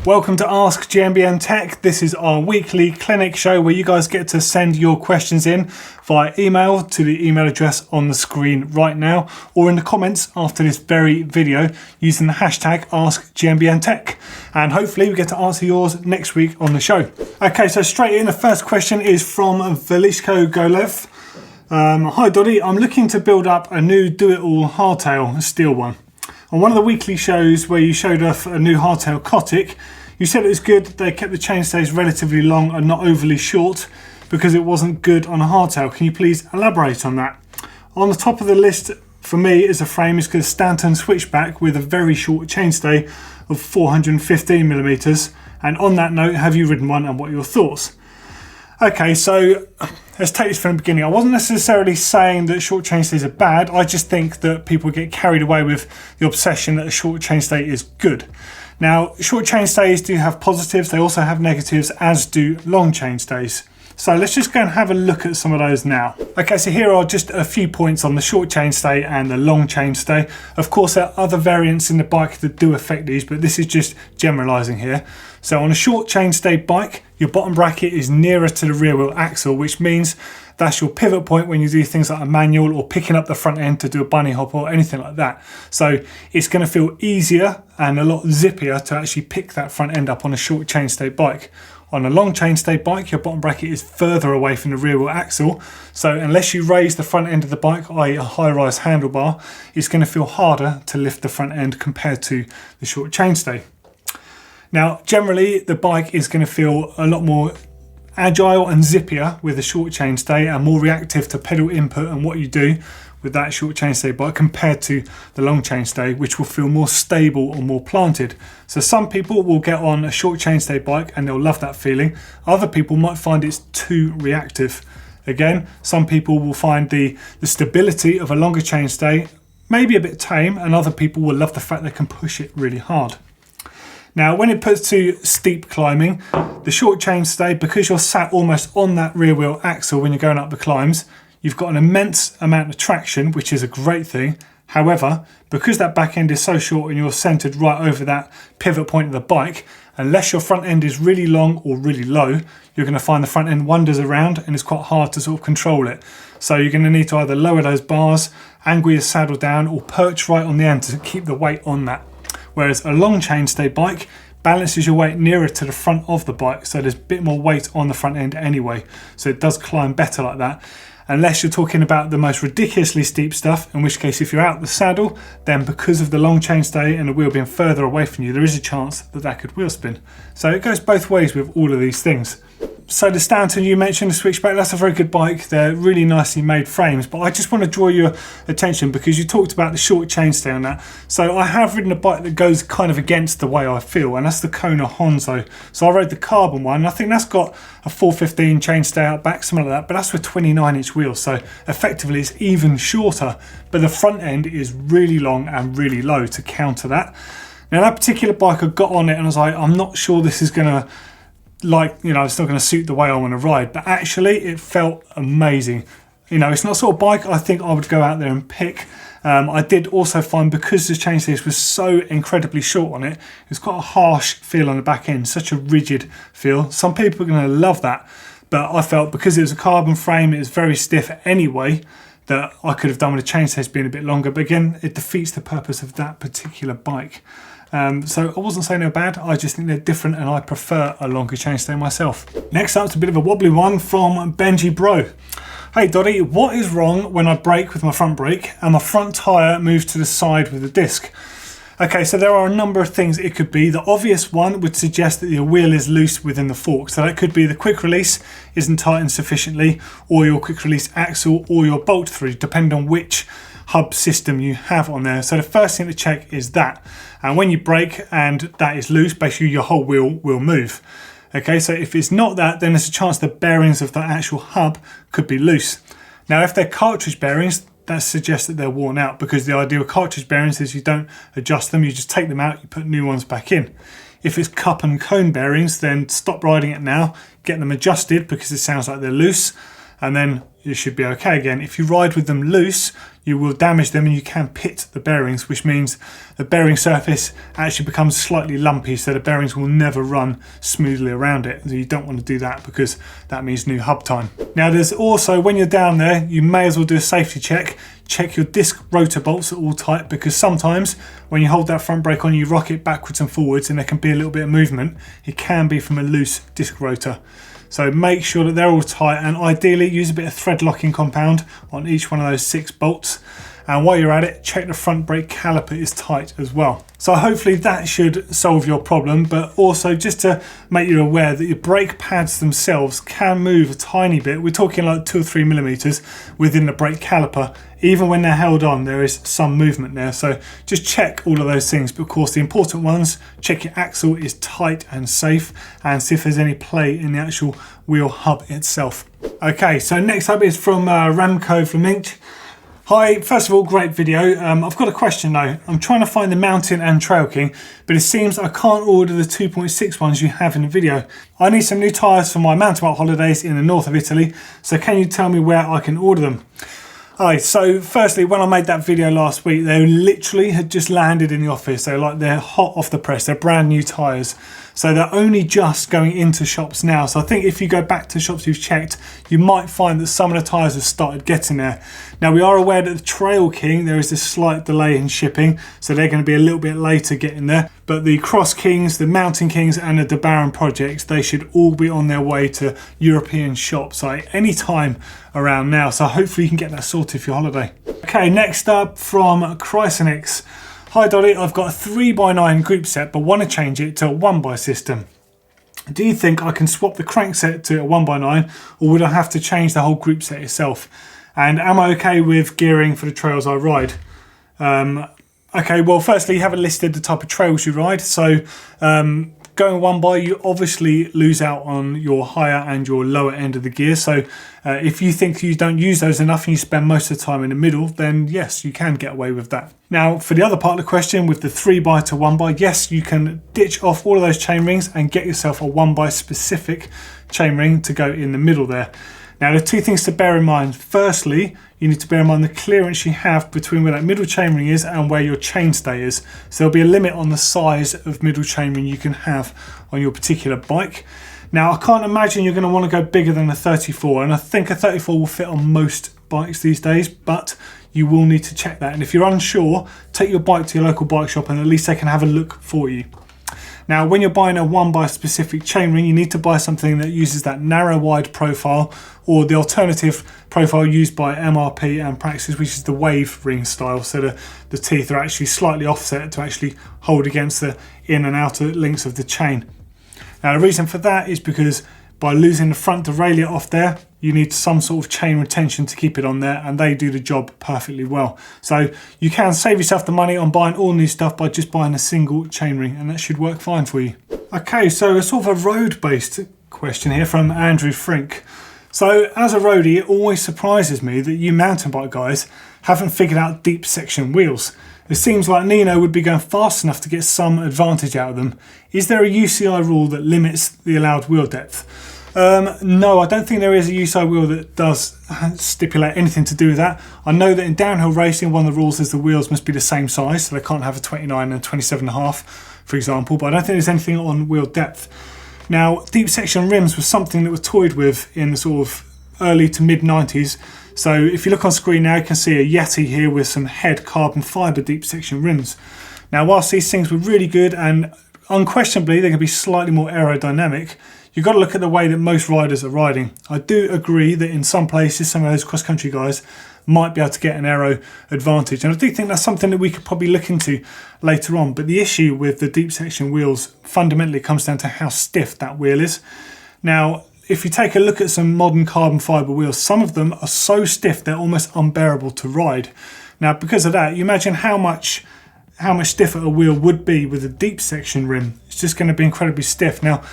Welcome to Ask GMBN Tech. This is our weekly clinic show where you guys get to send your questions in via email to the email address on the screen right now, or in the comments after this very video using the hashtag AskGMBNTech. And hopefully we get to answer yours next week on the show. Okay, so straight in, the first question is from Velishko Golev. Hi Doddy, I'm looking to build up a new do-it-all hardtail steel one. On one of the weekly shows where you showed off a new hardtail Kotic, you said it was good they kept the chainstays relatively long and not overly short because it wasn't good on a hardtail. Can you please elaborate on that? On the top of the list for me is a frame is a Stanton switchback with a very short chainstay of 415mm. And on that note, have you ridden one and what are your thoughts? Okay, so let's take this from the beginning. I wasn't necessarily saying that short chainstays are bad. I just think that people get carried away with the obsession that a short chainstay is good. Now, short chainstays do have positives. They also have negatives, as do long chainstays. So let's just go and have a look at some of those now. Okay, so here are just a few points on the short chainstay and the long chainstay. Of course, there are other variants in the bike that do affect these, but this is just generalizing here. So on a short chainstay bike, your bottom bracket is nearer to the rear wheel axle, which means that's your pivot point when you do things like a manual or picking up the front end to do a bunny hop or anything like that. So it's going to feel easier and a lot zippier to actually pick that front end up on a short chainstay bike. On a long chainstay bike, your bottom bracket is further away from the rear wheel axle. So unless you raise the front end of the bike, i.e. a high-rise handlebar, it's going to feel harder to lift the front end compared to the short chainstay. Now, generally, the bike is going to feel a lot more agile and zippier with a short chainstay and more reactive to pedal input and what you do with that short chainstay bike compared to the long chainstay, which will feel more stable or more planted. So some people will get on a short chainstay bike and they'll love that feeling. Other people might find it's too reactive. Again, some people will find the stability of a longer chainstay maybe a bit tame, and other people will love the fact they can push it really hard. Now, when it puts to steep climbing, the short chainstay, because you're sat almost on that rear wheel axle when you're going up the climbs, you've got an immense amount of traction, which is a great thing. However, because that back end is so short and you're centered right over that pivot point of the bike, unless your front end is really long or really low, you're going to find the front end wanders around and it's quite hard to sort of control it. So you're going to need to either lower those bars, angle your saddle down, or perch right on the end to keep the weight on that. Whereas a long chainstay bike balances your weight nearer to the front of the bike, so there's a bit more weight on the front end anyway, so it does climb better like that. Unless you're talking about the most ridiculously steep stuff, in which case if you're out the saddle, then because of the long chainstay and the wheel being further away from you, there is a chance that that could wheel spin. So it goes both ways with all of these things. So the Stanton you mentioned, the switchback, that's a very good bike. They're really nicely made frames, but I just want to draw your attention because you talked about the short chainstay on that. So I have ridden a bike that goes kind of against the way I feel, and that's the Kona Honzo. So I rode the carbon one, and I think that's got a 415 chainstay out back, something like that, but that's with 29-inch wheels, so effectively it's even shorter, but the front end is really long and really low to counter that. Now that particular bike, I got on it and I was like, I'm not sure this is going to, it's not going to suit the way I want to ride, but actually it felt amazing. It's not the sort of bike I think I would go out there and pick. I did also find, because the chainstays was so incredibly short on it, it's quite a harsh feel on the back end, such a rigid feel. Some people are going to love that, but I felt because it was a carbon frame, it was very stiff anyway, that I could have done with the chainstays being a bit longer. But again, it defeats the purpose of that particular bike. So I wasn't saying they're bad, I just think they're different and I prefer a longer chainstay myself. Next up is a bit of a wobbly one from Benji Bro. Hey Doddy, what is wrong when I brake with my front brake and my front tyre moves to the side with the disc? Okay, so there are a number of things it could be. The obvious one would suggest that your wheel is loose within the fork. So that could be the quick release isn't tightened sufficiently, or your quick release axle, or your bolt through, depending on which hub system you have on there. So the first thing to check is that. And when you brake and that is loose, basically your whole wheel will move. Okay, so if it's not that, then there's a chance the bearings of the actual hub could be loose. Now, if they're cartridge bearings, that suggests that they're worn out, because the idea with cartridge bearings is you don't adjust them, you just take them out, you put new ones back in. If it's cup and cone bearings, then stop riding it now, get them adjusted because it sounds like they're loose, and then you should be okay again. If you ride with them loose, you will damage them and you can pit the bearings, which means the bearing surface actually becomes slightly lumpy, so the bearings will never run smoothly around it. So you don't want to do that because that means new hub time. Now there's also, when you're down there, you may as well do a safety check. Check your disc rotor bolts are all tight, because sometimes when you hold that front brake on, you rock it backwards and forwards and there can be a little bit of movement. It can be from a loose disc rotor. So make sure that they're all tight, and ideally use a bit of thread locking compound on each one of those 6 bolts. And while you're at it, check the front brake caliper is tight as well. So hopefully that should solve your problem, but also just to make you aware that your brake pads themselves can move a tiny bit. We're talking like 2 or 3 millimeters within the brake caliper. Even when they're held on, there is some movement there. So just check all of those things. But of course, the important ones, check your axle is tight and safe, and see if there's any play in the actual wheel hub itself. Okay, so next up is from Ramco Flamenc. Hi, first of all, great video. I've got a question though. I'm trying to find the Mountain and Trail King, but it seems I can't order the 2.6 ones you have in the video. I need some new tyres for my mountain bike holidays in the north of Italy, so can you tell me where I can order them? Alright, so firstly, when I made that video last week, they literally had just landed in the office. They're hot off the press. They're brand new tyres. So they're only just going into shops now. So I think if you go back to shops you've checked, you might find that some of the tyres have started getting there. Now we are aware that the Trail King, there is a slight delay in shipping, so they're going to be a little bit later getting there. But the Cross Kings, the Mountain Kings and the De Baron projects, they should all be on their way to European shops like any time around now. So hopefully you can get that sorted for your holiday. Okay, next up from Chrysenix. Hi Doddy, I've got a 3x9 group set but want to change it to a 1x system. Do you think I can swap the crankset to a 1x9, or would I have to change the whole group set itself? And am I okay with gearing for the trails I ride? Okay, well firstly you haven't listed the type of trails you ride, so going 1x, you obviously lose out on your higher and your lower end of the gear. So if you think you don't use those enough and you spend most of the time in the middle, then yes, you can get away with that. Now for the other part of the question, with the 3x to 1x, yes, you can ditch off all of those chain rings and get yourself a 1x specific chain ring to go in the middle there. Now there are 2 things to bear in mind. Firstly, you need to bear in mind the clearance you have between where that middle chainring is and where your chainstay is. So there'll be a limit on the size of middle chainring you can have on your particular bike. Now I can't imagine you're going to want to go bigger than a 34, and I think a 34 will fit on most bikes these days, but you will need to check that. And if you're unsure, take your bike to your local bike shop and at least they can have a look for you. Now when you're buying a 1x specific chainring, you need to buy something that uses that narrow wide profile, or the alternative profile used by MRP and Praxis, which is the wave ring style. So the teeth are actually slightly offset to actually hold against the in and outer links of the chain. Now the reason for that is because by losing the front derailleur off there, you need some sort of chain retention to keep it on there, and they do the job perfectly well. So you can save yourself the money on buying all new stuff by just buying a single chainring, and that should work fine for you. Okay, so a sort of a road-based question here from Andrew Frink. So as a roadie, it always surprises me that you mountain bike guys haven't figured out deep section wheels. It seems like Nino would be going fast enough to get some advantage out of them. Is there a UCI rule that limits the allowed wheel depth? No, I don't think there is a UCI wheel that does stipulate anything to do with that. I know that in downhill racing, one of the rules is the wheels must be the same size, so they can't have a 29 and 27.5, for example, but I don't think there's anything on wheel depth. Now, deep section rims was something that was toyed with in the sort of early to mid 90s. So if you look on screen now, you can see a Yeti here with some head carbon fibre deep section rims. Now, whilst these things were really good and unquestionably they can be slightly more aerodynamic, you've got to look at the way that most riders are riding. I do agree that in some places, some of those cross-country guys might be able to get an aero advantage. And I do think that's something that we could probably look into later on. But the issue with the deep section wheels fundamentally comes down to how stiff that wheel is. Now, if you take a look at some modern carbon fibre wheels, some of them are so stiff they're almost unbearable to ride. Now, because of that, you imagine how much stiffer a wheel would be with a deep section rim. It's just going to be incredibly stiff. Now,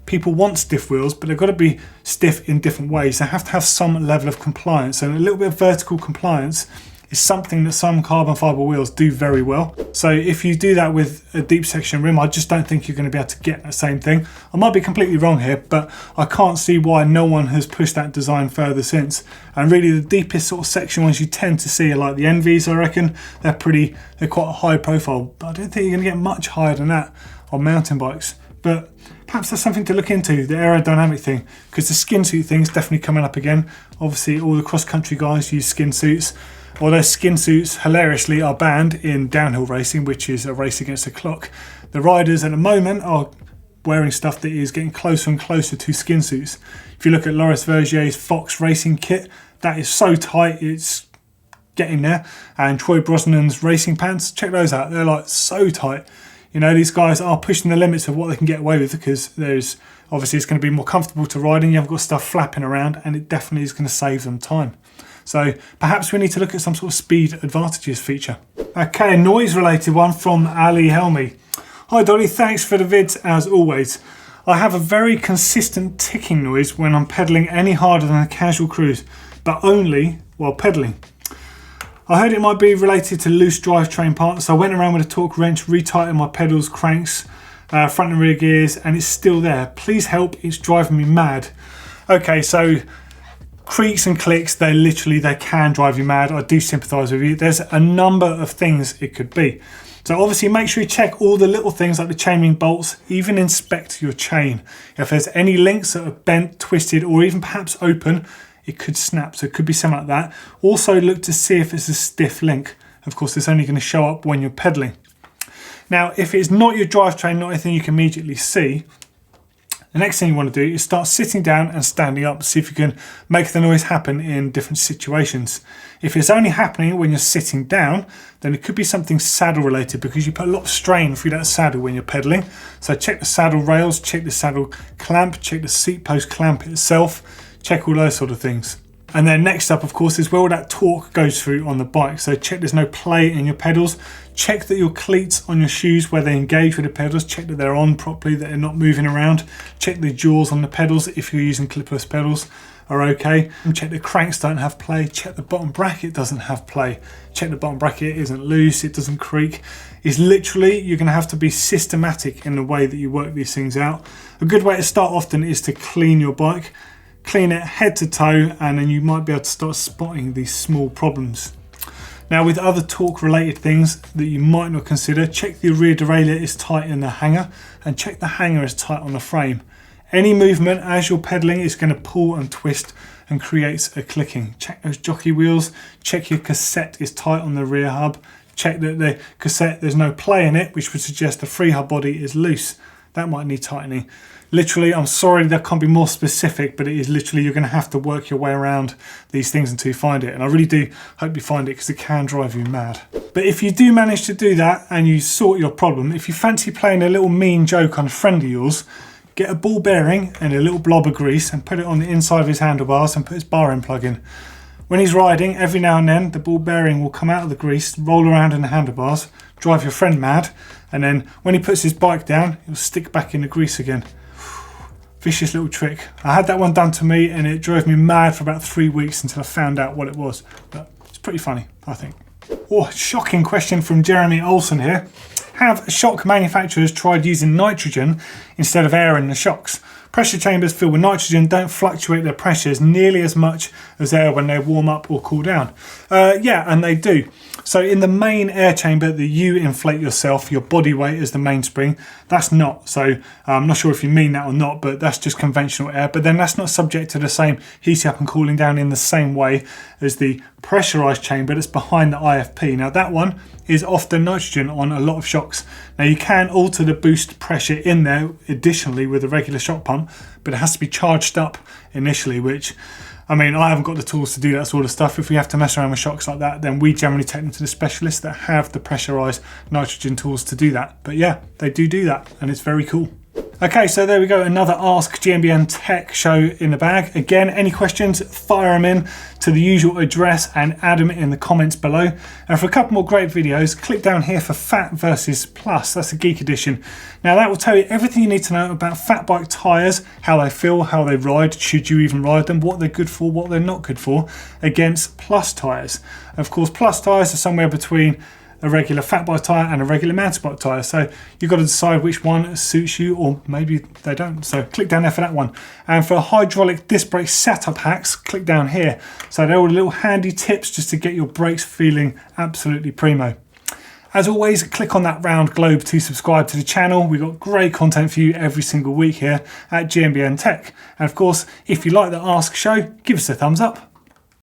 people want stiff wheels, but they've got to be stiff in different ways. They have to have some level of compliance, and a little bit of vertical compliance is something that some carbon fibre wheels do very well. So if you do that with a deep section rim, I just don't think you're going to be able to get that same thing. I might be completely wrong here, but I can't see why no one has pushed that design further since. And really the deepest sort of section ones you tend to see are like the NVs, I reckon. They're quite a high profile, but I don't think you're going to get much higher than that on mountain bikes. But perhaps that's something to look into, the aerodynamic thing, because the skin suit thing is definitely coming up again. Obviously all the cross-country guys use skin suits, although skin suits hilariously are banned in downhill racing, which is a race against the clock. The riders at the moment are wearing stuff that is getting closer and closer to skin suits. If you look at Loris Vergier's Fox racing kit, that is so tight, it's getting there. And Troy Brosnan's racing pants, check those out, they're like so tight. You know, these guys are pushing the limits of what they can get away with, because there's obviously it's going to be more comfortable to ride and you haven't got stuff flapping around, and it definitely is going to save them time. So perhaps we need to look at some sort of speed advantages feature. Okay, a noise related one from Ali Helmi. Hi Doddy, thanks for the vids as always. I have a very consistent ticking noise when I'm pedalling any harder than a casual cruise, but only while pedalling. I heard it might be related to loose drivetrain parts, so I went around with a torque wrench, retightened my pedals, cranks, front and rear gears, and it's still there. Please help, it's driving me mad. Okay, so creaks and clicks, they can drive you mad. I do sympathise with you. There's a number of things it could be. So obviously make sure you check all the little things like the chainring bolts, even inspect your chain. If there's any links that are bent, twisted, or even perhaps open, it could snap, so it could be something like that. Also look to see if it's a stiff link. Of course, it's only going to show up when you're pedaling. Now, if it's not your drivetrain, not anything you can immediately see, the next thing you want to do is start sitting down and standing up, see if you can make the noise happen in different situations. If it's only happening when you're sitting down, then it could be something saddle related, because you put a lot of strain through that saddle when you're pedaling. So check the saddle rails, check the saddle clamp, check the seat post clamp itself, check all those sort of things. And then next up, of course, is where all that torque goes through on the bike. So check there's no play in your pedals. Check that your cleats on your shoes, where they engage with the pedals, check that they're on properly, that they're not moving around. Check the jaws on the pedals, if you're using clipless pedals, are okay. And check the cranks don't have play. Check the bottom bracket doesn't have play. Check the bottom bracket isn't loose, it doesn't creak. It's literally, you're going to have to be systematic in the way that you work these things out. A good way to start often is to clean your bike. Clean it head to toe, and then you might be able to start spotting these small problems. Now, with other torque related things that you might not consider, check the rear derailleur is tight in the hanger, and check the hanger is tight on the frame. Any movement as you're pedaling is going to pull and twist and creates a clicking. Check those jockey wheels, check your cassette is tight on the rear hub, check that the cassette, there's no play in it, which would suggest the free hub body is loose. That might need tightening. Literally, I'm sorry that can't be more specific, but it is literally, you're going to have to work your way around these things until you find it. And I really do hope you find it, because it can drive you mad. But if you do manage to do that and you sort your problem, if you fancy playing a little mean joke on a friend of yours, get a ball bearing and a little blob of grease and put it on the inside of his handlebars and put his bar end plug in. When he's riding, every now and then, the ball bearing will come out of the grease, roll around in the handlebars, drive your friend mad, and then when he puts his bike down, he'll stick back in the grease again. Vicious little trick. I had that one done to me and it drove me mad for about 3 weeks until I found out what it was. But it's pretty funny, I think. Oh, shocking question from Jeremy Olsen here. Have shock manufacturers tried using nitrogen instead of air in the shocks? Pressure chambers filled with nitrogen don't fluctuate their pressures nearly as much as air when they warm up or cool down. Yeah, and they do. So in the main air chamber that you inflate yourself, your body weight is the mainspring. That's not. So I'm not sure if you mean that or not, but that's just conventional air. But then that's not subject to the same heating up and cooling down in the same way as the pressurized chamber that's behind the IFP. Now that one is often nitrogen on a lot of shocks. Now you can alter the boost pressure in there additionally with a regular shock pump, but it has to be charged up initially, which, I mean, I haven't got the tools to do that sort of stuff. If we have to mess around with shocks like that, then we generally take them to the specialists that have the pressurized nitrogen tools to do that. But yeah, they do that, and it's very cool. Okay, so there we go, another Ask GMBN Tech show in the bag. Again, any questions, fire them in to the usual address and add them in the comments below. And for a couple more great videos, click down here for Fat versus Plus. That's the Geek Edition. Now that will tell you everything you need to know about fat bike tyres, how they feel, how they ride, should you even ride them, what they're good for, what they're not good for, against Plus tyres. Of course, Plus tyres are somewhere between a regular fat bike tyre and a regular mountain bike tyre, so you've got to decide which one suits you, or maybe they don't, so click down there for that one. And for hydraulic disc brake setup hacks, click down here. So they're all little handy tips just to get your brakes feeling absolutely primo. As always, click on that round globe to subscribe to the channel. We've got great content for you every single week here at GMBN Tech. And of course, if you like the Ask show, give us a thumbs up.